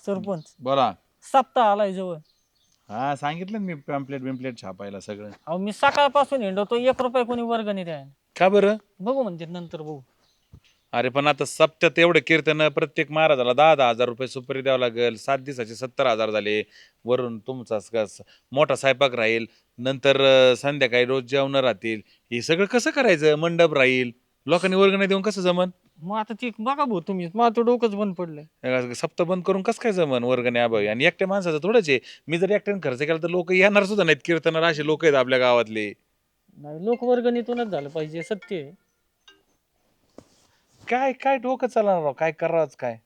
सरपंच बोला. सप्ताह आलाय जवळ. हा सांगितलं ना मी बिम्प्लेट छापायला सगळं. अहो मी सकाळपासून हिंडतो 1 रुपये कोणी वर्गणी द्या. का बरं? बघू म्हणते नंतर बघू. अरे पण आता सप्त्यात एवढं कीर्तन प्रत्येक महाराजाला 10-10 हजार रुपये सुपारी द्यावं लागेल. 7 दिवसाचे 70,000 झाले. वरून तुमचा मोठा स्वयंपाक राहील. नंतर संध्याकाळी रोज जेवण राहतील. हे सगळं कसं करायचं? मंडप राहील. लोकांनी वर्गणी देऊन कसं जमन? मग आता ती बघा भाऊ तुम्ही, मला तर डोकंच बंद पडलंय. सप्ताह बंद करून कसं काय जमन वर्गणी अभावी? आणि एकट्या माणसाचं थोडंच आहे. मी जर एकट्याने खर्च केला तर लोक येणार सुद्धा नाहीत. कीर्तनाला असे लोक आहेत आपल्या गावातले. नाही लोकवर्गणीतूनच झालं पाहिजे, सत्य आहे. काय काय डोकं चालणार राव, काय करावंच काय.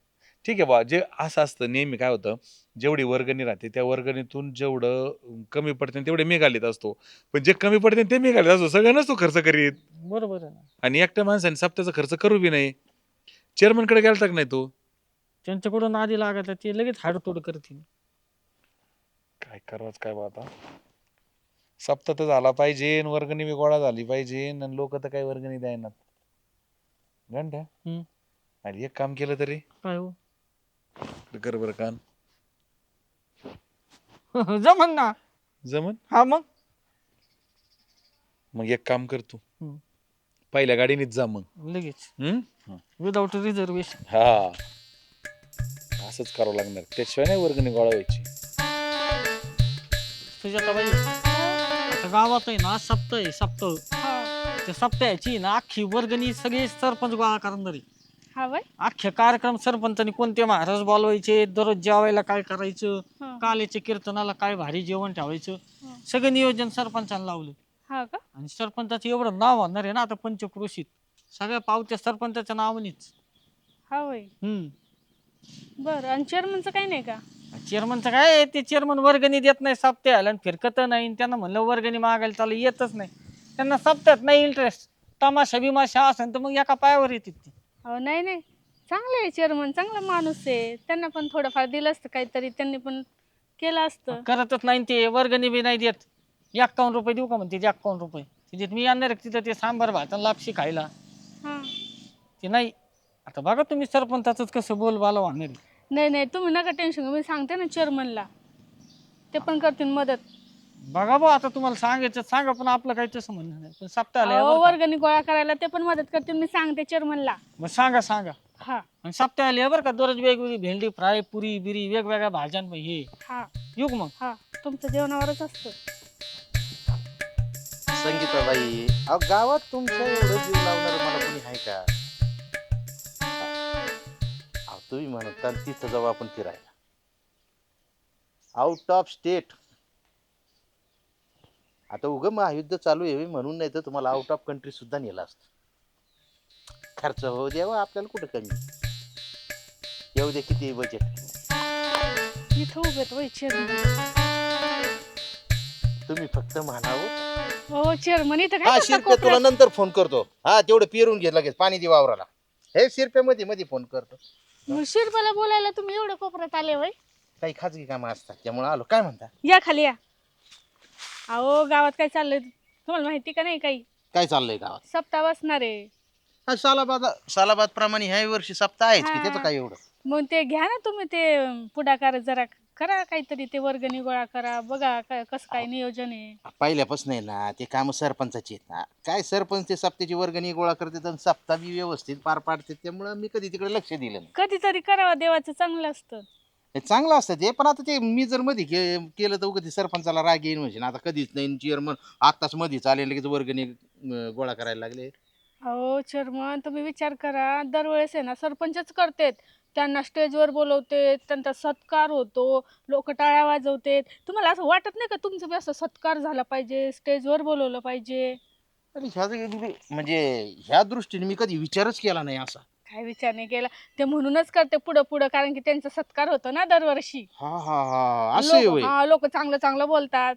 ठीक आहे बा, जे असं असतं नेहमी काय होतं, जेवढी वर्गणी राहते त्या वर्गणीतून जेवढं कमी पडते तेवढे मी घालीत असतो. पण जे कमी पडते ते मी घालीत असतो. सगळं नसतो खर्च करीत. बरोबर आहे ना. आणि एकट्या माणसाने सप्त्याचा खर्च करू बी नाही. चेअरमनकडे गेलता का नाही तू? त्यांच्याकडून आधी लागायचं ते लगेच हाडतोड करतील. काय करावंच काय बा आता. सप्ताह तर झाला पाहिजे, वर्गणी बी गोळा झाली पाहिजे, आणि लोक तर काही वर्गणी द्यायनात. घंटा अरे एक काम केलं तरी काय हो? कर बरं कान. जमन ना. जमन. हा मग एक काम कर तू, हम्म. पहिल्या गाडीनेच जा मग. लगेच हम्म. Without reservation. हा असंच करावं लागणार, त्याशिवाय नाही वर्गणी गोळा व्हायची. सुजाताबाई, आता गावात आहे ना सप्ताह आहे, सप्ताह. त्या सप्ताहाची ना अख्खी वर्गणी सगळे सरपंच गोळा करणार आहे. अख्खे कार्यक्रम सरपंचांनी कोणते महाराज बोलवायचे, दररोज जेवायला काय करायचं, कालेच्या कीर्तनाला काय भारी जेवण ठेवायचं, सगळं नियोजन सरपंचाने लावलं. आणि सरपंचाचं एवढं नाव होणार आहे ना आता पंचक्रोशीत, सगळ्या पावत्या सरपंचाच्या नावानेच. बरं, आणि चेअरमनचं काही नाही का? चेअरमनचं काय, ते चेअरमन वर्गणी देत नाही सप्त्याला, आणि फिरकत नाही. त्यांना म्हणलं वर्गणी मागायला चालू येतच नाही. त्यांना सप्त्यात नाही इंटरेस्ट. तमाशा बिमाशा असेल तर मग एका पायावर येते ती. अहो नाही, चांगलं आहे चेअरमन, चांगला माणूस आहे. त्यांना पण थोडंफार दिलं असतं काहीतरी, त्यांनी पण केलं असतं. करतच नाही ते, वर्गणी बी नाही देत. 51 रुपये देऊ का म्हणते, 51 रुपये तिथे मी आणणार तिथं ते सांबार भात आणि लापशी खायला. ते नाही. आता बघा तुम्ही सरपंचाच कसं बोलबाला होणार. नाही तुम्ही नका टेन्शन घेऊ, मी सांगते ना चेअरमनला, ते पण करतील मदत. बघा भाऊ, आता तुम्हाला सांगायचं सांगा, पण आपलं काही तसं म्हणणं नाही. पण सप्ताहाला वर्गणी गोळा करायला ते पण मदत करतील, मी सांगते चेअरमनला. मग सांगा. हा, आणि सप्ताहाला बरं का, दररोज वेगवेगळी भेंडी फ्राय, पुरी बिरी, वेगवेगळ्या भाज्यां हे. हा येऊ का मग? हा, तुमचं जेवणावरच असतं. संगीताबाई, अहो गावात तुमच्या एवढं जीव लावणार मला कोणी आहे का? अहो तुम्ही म्हणता तिथं जाऊ आपण फिरायला, आउट ऑफ स्टेट. आता उगं महायुद्ध चालू आहे म्हणून, नाही तर तुम्हाला आउट ऑफ कंट्री सुद्धा नेलं असतं. खर्च होऊ द्यावा आपल्याला, कुठं कमी येऊ दे, किती बजेट. इथं उभेत वय चेअरमन, तुम्ही फक्त म्हणावं. हो चेअरमन, इथं हा काय शिरप्या, तुला नंतर फोन करतो. हा तेवढं पेरून घे लगेच, पाणी दे वावराला. हे शिरप्या मध्ये फोन करतो. शिरपाला बोलायला तुम्ही एवढं कोपऱ्यात आले वय? काही खाजगी कामं असतात त्यामुळे आलो. काय म्हणता? या खाली या. अहो गावात काय चाललंय तुम्हाला माहिती का नाही? काही काय चाललंय गावात? सप्ताह बसणार आहे. हा सालाबाद प्रमाणे ह्या वर्षी सप्ताह आहेच की, त्याचं काय एवढं. मग ते घ्या ना तुम्ही, ते पुढाकार जरा करा काहीतरी, ते वर्गणी गोळा करा, बघा कसं काय नियोजन आहे. पहिल्यापासून आहे ना ते काम सरपंचाची आहेत ना. काय सरपंच ते सप्त्याची वर्गणी गोळा करतात आणि सप्ताह बी व्यवस्थित पार पाडतात, त्यामुळे मी कधी तिकडे लक्ष दिलं नाही. कधीतरी करावं, देवाचं चांगलं असतं. हे चांगलं असतं ते, पण आता ते मी जर मध्ये केलं तर उगाच सरपंचाला राग येईन म्हणजे. आता कधीच नाही चेअरमन आत्ताच मध्ये चालेल लगेच वर्गणी गोळा करायला लागले. अहो चेअरमन, तुम्ही विचार करा, दरवेळेस आहे ना सरपंचच करतेत. त्यांना स्टेजवर बोलवते, त्यांचा सत्कार होतो, लोक टाळ्या वाजवते. तुम्हाला असं वाटत नाही का तुमचं बी असं सत्कार झाला पाहिजे, स्टेजवर बोलवलं पाहिजे? आणि म्हणजे ह्या दृष्टीने मी कधी विचारच केला नाही असा. काय विचार नाही केला, ते म्हणूनच करते पुढं कारण की त्यांचा सत्कार होतो ना दरवर्षी. हा असं आहे होय. लोक चांगलं चांगलं बोलतात,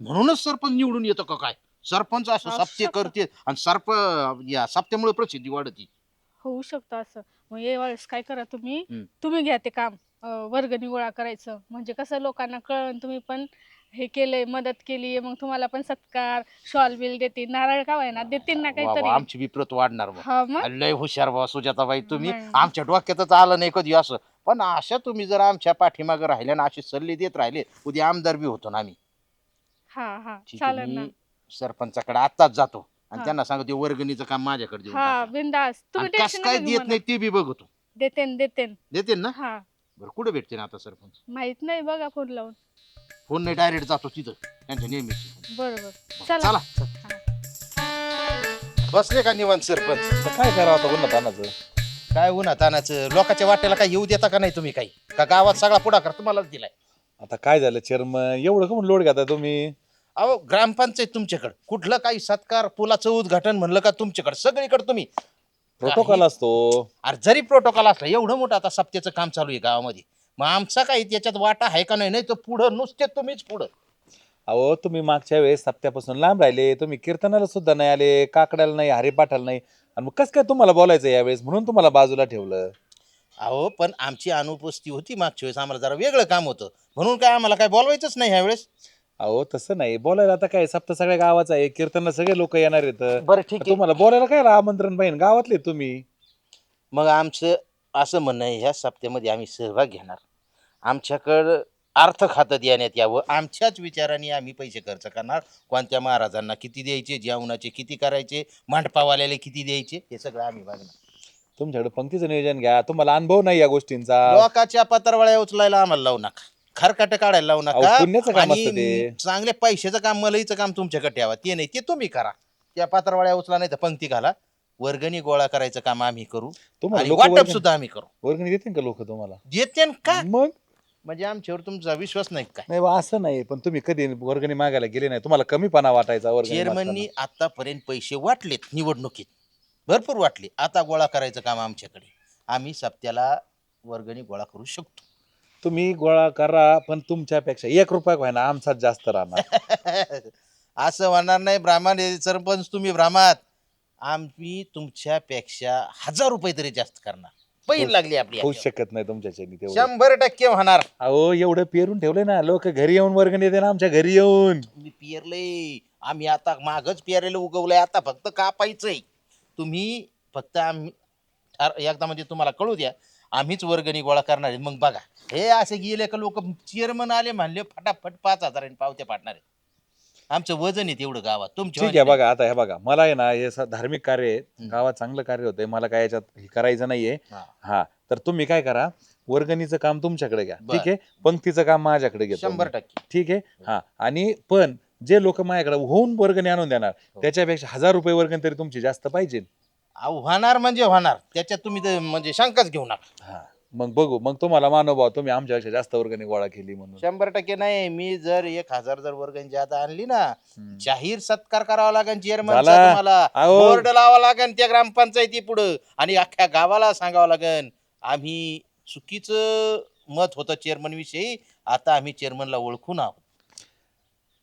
म्हणूनच सरपंच निवडून येतो का काय? सरपंच असं सप्ते करते आणि या सप्त्यामुळे प्रसिद्धी वाढती. होऊ शकतं असं. मग यावेळेस काय करा तुम्ही घ्या ते काम, वर्गणी गोळा करायचं. म्हणजे कसं लोकांना कळण तुम्ही पण हे केलंय, मदत केली, मग तुम्हाला पण सत्कार, शॉल बिल देतील, नारळ का व्हायना देतील ना काहीतरी. आमची बी प्रत वाढणार. हा मग लय हुशार बा सुजाताबाई तुम्ही. नाही. आमच्या डोक्यातच आलं नाही कधी असं. पण अशा तुम्ही जर आमच्या पाठीमागे राहिले ना असे सल्ले देत राहिले उद्या आमदार बी होतो ना आम्ही. हा हा ठीक आहे, चालेल ना. मी सरपंचाकडे आताच जातो आणि हा. त्यांना सांगतो वर्गणीचं काम माझ्याकडे देऊन हा टाका. बिंदास तुम्ही आणि कसं टेन्शन काय नका घेऊ देत मला. नाही ते बी बघतो. देतेन देते ना. हा बरं कुठे भेटते ना आता सरपंच? माहित नाही बघा फोन लावून. फोन नाही डायरेक्ट जातो तिथं त्यांच्या नेहमीची. बरोबर चला. चला बसले का निवांत सरपंच? आता काय करावं आता उन्हात तानाचं? काय उन्हा तानाचं लोकांच्या वाट्याला काय येऊ देता का नाही तुम्ही काही? का गावात सगळा पुढाकार तुम्हालाच दिलाय? आता काय झालं चेअरमन, एवढं का लोड घेता तुम्ही? अहो ग्रामपंचायत तुमच्याकडे कुठलं काही सत्कार पुलाचं उद्घाटन म्हणलं का तुमच्याकडे सगळीकडे तुम्ही. प्रोटोकॉल असतो. अरे जरी प्रोटोकॉल असला एवढं मोठं आता सप्त्याचं काम चालू आहे गावामध्ये, मग आमचा काही त्याच्यात वाटा आहे का नाही? नाही तर पुढं नुसते तुम्हीच पुढं. अहो तुम्ही मागच्या वेळेस सप्त्यापासून लांब राहिले, तुम्ही कीर्तनाला सुद्धा नाही आले, काकड्याला नाही, हरिपाठाला नाही, आणि मग कसं काय तुम्हाला बोलायचं यावेळेस, म्हणून तुम्हाला बाजूला ठेवलं. अहो पण आमची अनुपस्थिती होती मागच्या वेळेस, आम्हाला जरा वेगळं काम होतं म्हणून काय आम्हाला काय बोलवायचंच नाही ह्यावेळेस. अहो तसं नाही बोलायला, आता काय सप्ताह सगळ्या गावाचा आहे, कीर्तनला सगळे लोक येणार आहेत. बरं ठीक आहे. तुम्हाला बोलायला काय आमंत्रण पाहिजे, गावातले तुम्ही. मग आमचं असं म्हणणं आहे ह्या सप्त्यामध्ये आम्ही सहभाग घेणार. आमच्याकडं अर्थ खातं देण्यात यावं, आमच्याच विचाराने आम्ही पैसे खर्च करणार. कोणत्या महाराजांना किती द्यायचे, जेवणाचे किती करायचे, मंडपावाल्याला किती द्यायचे, हे सगळं आम्ही बघणार. तुमच्याकडे पंक्तीचं नियोजन घ्या, तुम्हाला अनुभव नाही या गोष्टींचा. लोकाच्या पत्रवळ्या उचलायला आम्हाला लावू नका, खरकाट काढायला लावू अहो, नका. पुण्याचं काम असतं आणि ते. चांगल्या पैशाचं काम मलईचं काम तुमच्याकडे ठेवा, ते नाही ते तुम्ही करा. त्या पत्रवळ्या उचला नाही तर पंक्ती घाला, वर्गणी गोळा करायचं काम आम्ही करू तुम्हाला आणि लोक वाटप सुद्धा आम्ही करू. वर्गणी देतील का लोक तुम्हाला? देते का? मग म्हणजे आमच्यावर तुमचा विश्वास नाही काय? नाही बा, असं नाही, पण तुम्ही कधी वर्गणी मागायला गेले नाही, तुम्हाला कमीपणा वाटायचा वर्गणी चेअरमननी मागताना? आतापर्यंत पैसे वाटलेत निवडणुकीत, भरपूर वाटले. आता गोळा करायचं काम आमच्याकडे, आम्ही सप्त्याला वर्गणी गोळा करू शकतो. तुम्ही गोळा करा, पण तुमच्यापेक्षा 1 रुपया व्हायना आमचाच जास्त राहणार. असं होणार नाही. ब्राह्मण आहे सरपंच, तुम्ही ब्राह्मण, आम्ही तुमच्यापेक्षा 1000 रुपये तरी जास्त करणार. पैन लागली आपली होऊ याच्यावर. शकत नाही तुमच्याच्यानी तेवढं. 100% होणार. अहो एवढं पेरून ठेवलंय ना, लोक घरी येऊन वर्गणी देते ना, आमच्या घरी येऊन. तुम्ही पेरले, आम्ही आता मागच पेरेलं उगवलंय, आता फक्त कापायचंय. तुम्ही फक्त आम्ही एकदा म्हणजे तुम्हाला कळू द्या, आम्हीच वर्गणी गोळा करणार आहे. मग बघा हे असे गेले का लोक चेअरमन आले म्हणले फटाफट 5000 पावत्या पाडणार आहे. आमचं वजन आहे तेवढं गावात. तुमच्या ठीक आहे बघा, आता हे बघा, मला आहे ना हे धार्मिक कार्य आहे, गावात चांगलं कार्य होतंय, मला काय याच्यात हे करायचं नाहीये. हा. हा, तर तुम्ही काय करा, वर्गणीचं काम तुमच्याकडे घ्या, बरं. ठीक आहे, पंक्तीचं काम माझ्याकडे घ्या 100%. ठीक आहे. हा, आणि पण जे लोक माझ्याकडे होऊन वर्गणी आणून देणार, हो. त्याच्यापेक्षा 1000 रुपये वर्गणी तरी तुमची जास्त पाहिजे. अहो, होणार म्हणजे होणार, त्याच्यात तुम्ही तर म्हणजे शंकाच घेऊ नका. हा, मग बघू, मग तुम्हाला मानव तुम्ही आमच्यापेक्षा जास्त वर्गणी गोळा केली म्हणून. 100% नाही. मी जर 1000 जर वर्गणी ज्यादा आणली ना, जाहीर सत्कार करावा लागेल चेअरमनचा झाला. तुम्हाला, अहो. बोर्ड लावा लागेल त्या ग्रामपंचायती पुढे आणि अख्ख्या गावाला सांगावं लागेल आम्ही चुकीचं मत होतं चेअरमन विषयी, आता आम्ही चेअरमनला ओळखून आहोत.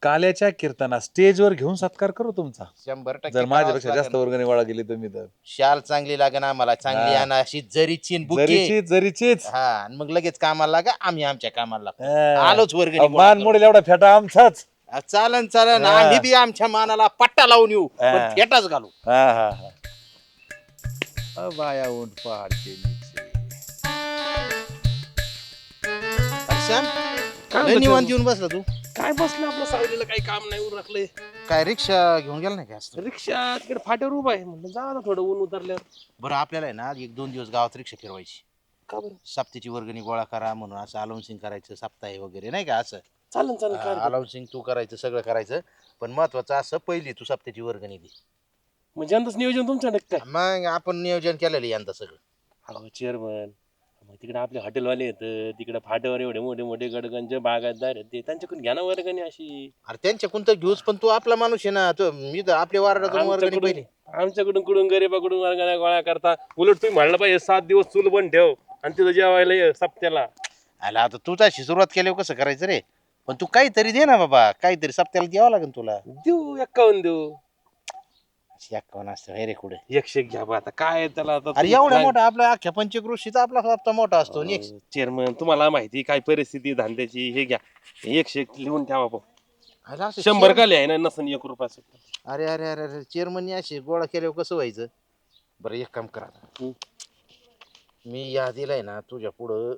काल्याच्या कीर्तना स्टेजवर घेऊन सत्कार करू तुमचा, 100% जर माझ्यापेक्षा करावंच जास्त लागेल. वर्गणी गोळा केली तुम्ही तर. शाल चांगली लागेल आम्हाला, चांगली हा. आणा अशी जरीची न बुके. जरीचीच हा, आणि मग लगेच कामाला लागा, आम्ही आमच्या कामाला लागतो. हा. आलोच वर्गणी अहो, गोळा मान करू. मोडेल एवढा फेटा आमचाच. चालन चालन, हा. आम्ही बी आमच्या मानाला पट्टा लावून येऊ, पण हा. फेटाच घालू. हा हा हा. बाया ऊंट पहाडचे नीचे. अरे श्याम, काय लय म्हणतो निवांत चेअरमन? येऊन बसला तू. काय बसलं आपलं सावलीला, काही काम नाही उर राखलंय. काय रिक्षा घेऊन गेला नाही का आज? रिक्षा तिकडे फाट्यावर उभा आहे, म्हणलं जा ना थोडं ऊन उतरल्यावर. बरं आपल्याला आहे ना 1-2 दिवस गावात रिक्षा फिरवायची, का बरं? सप्त्याची वर्गणी गोळा करा म्हणून, असं अलाउन्सिंग करायचं सप्ताह वगैरे नाही का, असं चालन चालन, काय हरकत नाही. अलाउन्सिंग तू करायचं, सगळं करायचं. पण महत्वाचं असं, पहिली तू सप्त्याची वर्गणी दे, म्हणजे यंदाच नियोजन तुमच्या काय? मग आपण नियोजन केलेलं यंदा सगळं. हो चेअरमन, मग तिकडे आपले हॉटेलवाले येत, तिकडे फाट्यावर एवढे मोठे मोठे गडगंज बागायतदार आहेत, ते त्यांच्याकडून घ्या ना वर्गणी अशी. अरे त्यांच्याकडून तर घेऊच, पण तू आपला माणूस आहे ना, तो मी तर आपल्या वार्डातून वर्गणी पहिली. आमच्याकडून कुठून गरीबाकडून वर्गण्या गोळा करता, उलट तुम्ही म्हणलं पाहिजे 7 दिवस चूल बंद ठेव आणि तिथं जेवायला ये सप्त्याला. आला आता तू तशी सुरुवात केल्यावर कसं करायचं रे? पण तू काहीतरी दे ना बाबा, काहीतरी सप्त्याला द्यावं लागेल तुला. देऊ 51 देऊ, 51 असतं हे रे कुठे? 100 घ्या बा, आता काय त्याला आता अरे एवढा मोठा आपला अख्ख्या पंचकृषीचा आपला हप्ता मोठा असतो. चेअरमन तुम्हाला माहिती काय परिस्थिती धंद्याची, हे घ्या 100 लिहून ठेवा भाऊ. 100 का लिहाय ना, नसन 1 रुपया सुद्धा. अरे अरे अरे अरे, चेअरमननी अशी गोळा केल्यावर कसं व्हायचं? बरं एक काम करा आता. हं. मी यादीला आहे ना तुझ्या पुढं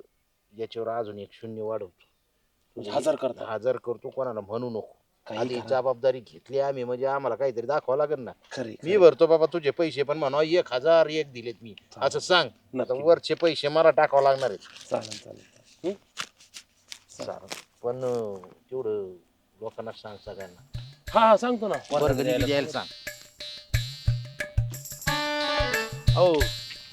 याच्यावर अजून एक शून्य वाढवतो. तुझे 1000 करता. 1000 करतो, कोणाला म्हणू नको. काही आधी करा. जबाबदारी घेतली आम्ही म्हणजे आम्हाला काहीतरी दाखवावं लागेल ना. खरे मी भरतो बाबा तुझे पैसे, पण म्हणा 1000 एक दिलेत मी असं सांग. आता नक्की. वरचे पैसे मला टाकावं लागणार आहेत. चालेल चालेल. चालेल. पण तेवढं लोकांना सांग सगळ्यांना. हा सांगतो ना. वर्गणी द्यायला सांग. हो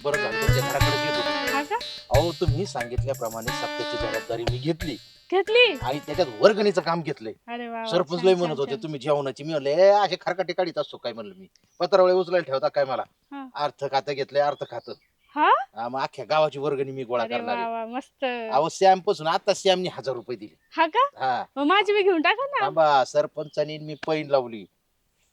बरं झालं तुमच्या घराकडे गेलो. हा का अहो तुम्ही सांगितल्याप्रमाणे सप्त्याची जबाबदारी मी घेतली घेतली आणि त्याच्यात वर्गणीचं काम घेतलंय. अरे वा वा, सरपंच छान, लय छान, म्हणत होते छान. तुम्ही जेवणाची. मी म्हणले असे खरकाटे काढीत असतो काय म्हणलं मी. पत्रावळे उचलायला ठेवता काय मला. हा. अर्थ खातं घेतलंय, अर्थ खातं. हा मग अख्ख्या गावाची वर्गणी मी गोळा अरे करणार वा आहे. वा मस्त. अहो सॅम पासून आता सॅमनी 1000 रुपये दिले. हा का हा मग माझी बी घेऊन टाका ना. थांबा, सरपंचानी मी पैन लावली.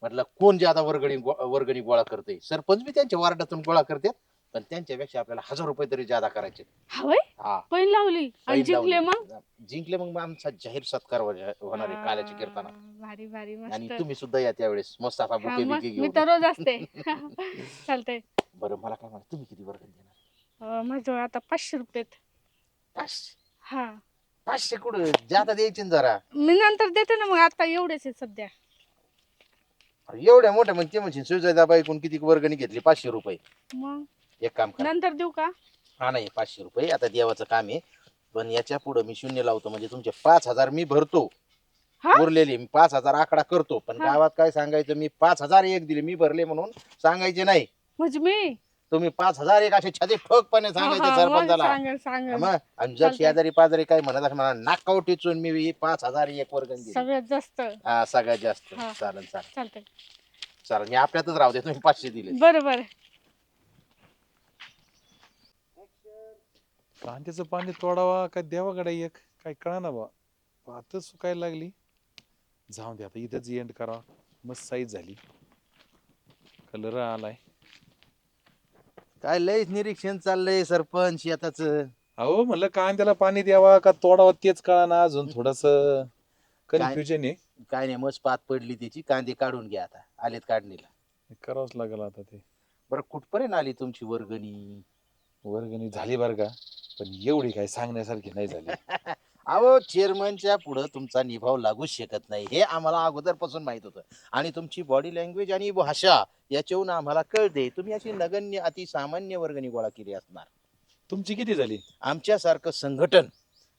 म्हटलं कोण ज्यादा वर्गणी गोळा करते. सरपंच बी त्यांच्या वार्डातून गोळा करतात, पण त्यांच्यापेक्षा आपल्याला 1000 रुपये तरी ज्यादा करायचे. हवय हा पैन लावली आणि पैन जिंकले लावली. मग. जिंकले मग आमचा जाहीर सत्कार होणार आहे काल्याच्या कीर्तना. भारी भारी आणि मस्त. तुम्ही सुद्धा या त्यावेळेस मस्त असा हा, बुके मग बिके मी घेऊन. तर रोज असते. चालतंय. बरं मला काय म्हणा, तुम्ही किती वर्गणी देणार? माझ्याजवळ आता 500 रुपये आहेत. 500. हा 500 कुठं जाता द्यायचे ना जरा. मी नंतर देते ना, मग आता एवढेच आहे सध्या. एवढ्या मोठ्या मग ते म्हणजे सुजाताबाई कोण किती वर्गणी घेतली? 500 रुपये. मग एक काम करा, नंतर देऊ का? हा नाही 500 रुपये आता देवाचं काम आहे, पण याच्या पुढे मी शून्य लावतो म्हणजे तुमचे 5000 मी भरतो. हा? उरलेले मी 5000 आकडा करतो, पण हा. गावात काय सांगायचं मी 5000 एक दिले मी भरले म्हणून सांगायचे नाही. म्हणजे मी तुम्ही 5000 एक असे छाती ठोकपणे हा, सांगायचे हा, मग सरपंचाला. सांगेल सांगेल. मग आणि जर चालतंय. शेजारी पाजारी काय म्हणत असं मला नाकाव टिचून मी 5000 एक वर्गणी दिली. सगळ्यात जास्त. हा सगळ्यात जास्त. हा. चालेल चालेल चालतंय. चालेल, मी आपल्यातच राहू दे, तुम्ही 500 दिले. बरं बरं. कांद्याचं पाणी तोडावा काय देवाकडे एक काय कळा ना बा. पातच सुकायला लागली. जाऊन दे आता इथंच एंड करा. मस्त साईज झाली. कलर आलाय. काय लयच निरीक्षण चाललंय सरपंच शेताच. अहो म्हणलं कांद्याला पाणी द्यावा का तोडावा तेच कळा ना अजून थोडस कन्फ्युजन आहे. काय नाही, मस्त पात पडली त्याची. कांदे काढून घ्या आता, आलेत काढणीला. करावंच लागेल आता ते. बरं कुठपर्यंत आली तुमची वर्गणी? वर्गणी झाली बरं का, पण एवढी काय सांगण्यासारखी नाही झाली. अहो चेअरमनच्या पुढे तुमचा निभाव लागूच शकत नाही हे आम्हाला अगोदरपासून माहित होतं. आणि तुमची बॉडी लँग्वेज आणि भाषा याच्यावरून आम्हाला कळते तुम्ही अशी नगण्य अति सामान्य वर्गणी गोळा केली असणार. तुमची किती झाली? आमच्यासारखं संघटन,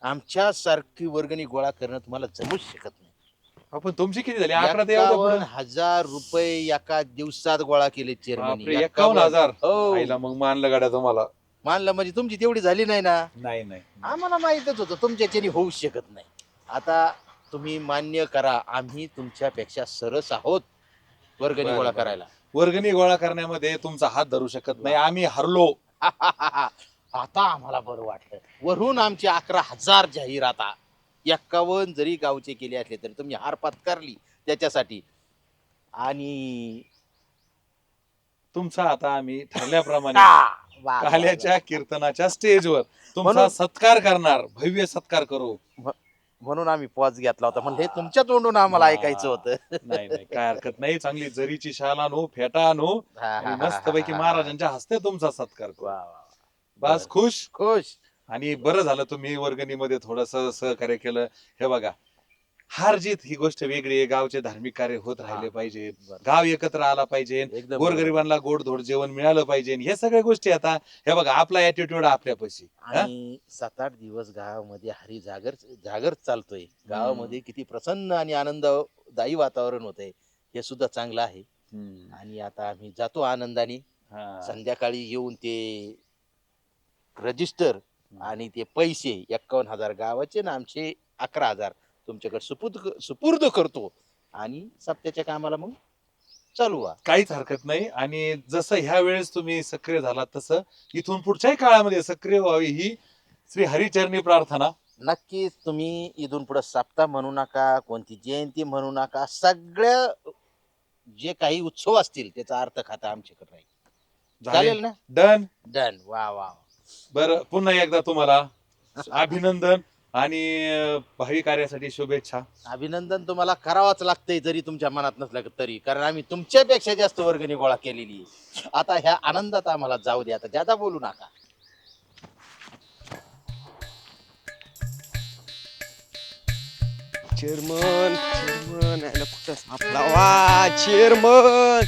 आमच्यासारखी वर्गणी गोळा करणं तुम्हाला जमूच शकत नाही. आपण तुमची किती झाली? आकडा ते एवढा पुढं. 51,000 रुपये एका दिवसात गोळा केले चेअरमन. बापरे, 51,000. हो आईला मग मानलं गाड्या तुम्हाला. मानलं म्हणजे तुमची तेवढी झाली नाही ना. नाही नाही आम्हाला माहितच होतं तुमच्याच्याने होऊ शकत नाही. आता तुम्ही मान्य करा, आम्ही तुमच्यापेक्षा सरस आहोत वर्गणी बरं, गोळा बरं. करायला. वर्गणी गोळा करण्यामध्ये तुमचा हात धरू शकत नाही. आम्ही हरलो. आता आम्हाला बरं वाटलं. वरून आमचे 11,000 जाहीर. आता 51 जरी गावचे केले असले तरी तुम्ही हार पत्करली त्याच्यासाठी. आणि तुमचा आता आम्ही ठरल्याप्रमाणे वा, वा, काल्याच्या कीर्तनाच्या स्टेजवर तुमचा म्हणून- सत्कार करणार. भव्य सत्कार करू. म्हणून आम्ही पॉज घेतला होता. म्हणजे तुमच्या तोंडून आम्हाला ऐकायचं होतं. नाही नाही काय हरकत नाही. चांगली जरीची शाल आणू, फेटा आणू आणि मस्तपैकी महाराजांच्या हस्ते तुमचा सत्कार करू. वा, वा, वा. बस खुश. खुश. आणि बरं झालं तुम्ही वर्गणीमध्ये थोडस सहकार्य केलं. हे बघा, हार जीत ही गोष्ट वेगळी आहे. गावचे धार्मिक कार्य होत राहिले पाहिजे. गाव एकत्र आला पाहिजे. एकदम गोरगरिबांना गोडधोड जेवण मिळालं पाहिजे. हे सगळ्या गोष्टी आता हे बघा आपला ऍटिट्यूड आपल्यापाशी. आणि 7-8 दिवस गावामध्ये हरी जागर चालतोय. गावामध्ये किती प्रसन्न आणि आनंददायी वातावरण होतंय हे सुद्धा चांगलं आहे. आणि आता आम्ही जातो आनंदाने. संध्याकाळी येऊन ते रजिस्टर आणि ते पैसे 51,000 गावाचे ना आमचे 11,000 तुमच्याकडे सुपूर्द करतो आणि सप्त्याच्या कामाला मग चालू व्हा. काहीच हरकत नाही. आणि जसं ह्या वेळेस तुम्ही सक्रिय झालात तसं इथून पुढच्याही काळामध्ये सक्रिय व्हावी ही श्री हरिचरणी प्रार्थना. नक्कीच तुम्ही इथून पुढे सप्ताह म्हणू नका, कोणती जयंती म्हणू नका. सगळ्या जे काही उत्सव असतील त्याचा अर्थ खाता आमच्याकडे राहील. चालेल ना? डन. डन. वा वा. बरं, पुन्हा एकदा तुम्हाला अभिनंदन आणि भावी कार्यासाठी शुभेच्छा. अभिनंदन तुम्हाला करावाच लागतंय जरी तुमच्या मनात नसलं तरी, कारण आम्ही तुमच्यापेक्षा जास्त वर्गणी गोळा केलेली आहे. आता ह्या आनंदात आम्हाला जाऊ द्या. आता ज्यादा बोलू नका. चेअरमन चेअरमन याला कुठं सापडावा चेअरमन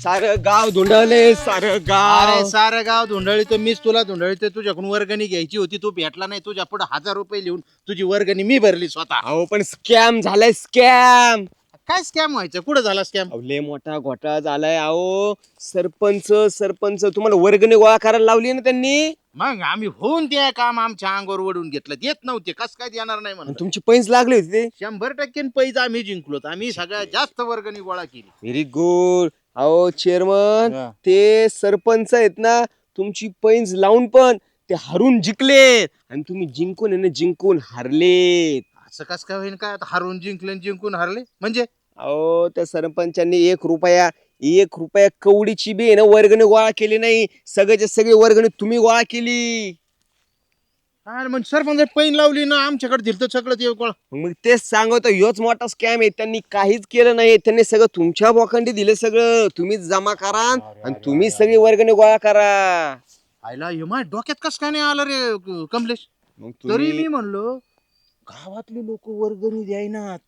सारं गाव धुंडले सारं अरे गाव सारं गाव धुंडळी तर मीच तुला धुंडळी तर तुझ्याकडून वर्गणी घ्यायची होती, तू भेटला नाही. तुझ्या पुढे 1000 रुपये लिहून तुझी वर्गणी मी भरली स्वतः. अहो पण स्कॅम झालाय स्कॅम. काय स्कॅम व्हायचं? कुठं झाला स्कॅम? लय मोठा घोटाळा झालाय. अहो सरपंच तुम्हाला वर्गणी गोळा करायला लावली ना त्यांनी. मग आम्ही होऊन ते काम आमच्या अंगावर वडून घेतलं. देत नव्हते, कस काय देणार नाही म्हणून. तुमची पैस लागली होती ते. 100% पैसे आम्ही जिंकलो. आम्ही सगळ्यात जास्त वर्गणी गोळा केली. Very good. अहो चेअरमन ते सरपंच आहेत ना तुमची पैंज लावून पण ते हरून जिंकले आणि तुम्ही जिंकून आहे ना जिंकून हारले. असं कस काय होईल? काय आता हरून जिंकले आणि जिंकून हारले म्हणजे? अहो त्या सरपंचांनी 1 रुपया कवडीची बी आहे ना वर्गणी गोळा केली नाही. सगळ्याच्या सगळी वर्गणी तुम्ही गोळा केली. आणि मग सरपंच पैन लावली ना आमच्याकडे दिलं सगळं ते गोळा. मग तेच सांगतो ह्योच मोठा स्कॅम आहे. त्यांनी काहीच केलं नाही. त्यांनी सगळं तुमच्या बोकांडी दिलं. सगळं तुम्हीच जमा करा आणि तुम्ही सगळी वर्गणी गोळा करा. आयला हे माझ्या डोक्यात कस काय नाही आलं रे कमलेश. मग तरी मी म्हणलो गावातले लोक वर्गणी द्यायनात,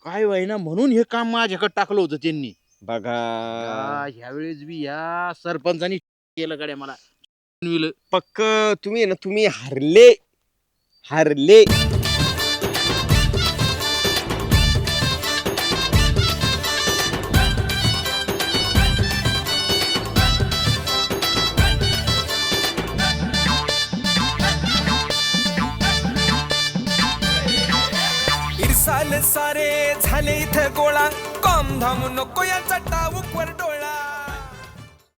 काय व्हायना म्हणून हे काम माझ्याकडे टाकलं होतं त्यांनी. बघा ह्यावेळेस बी या सरपंचानी केलं गड्या मला. पक्क तुम्ही आहे ना तुम्ही हारले हारले. इरसाल सारे झाले इथं गोळा, कॉम धाम नको याचा टाऊक वर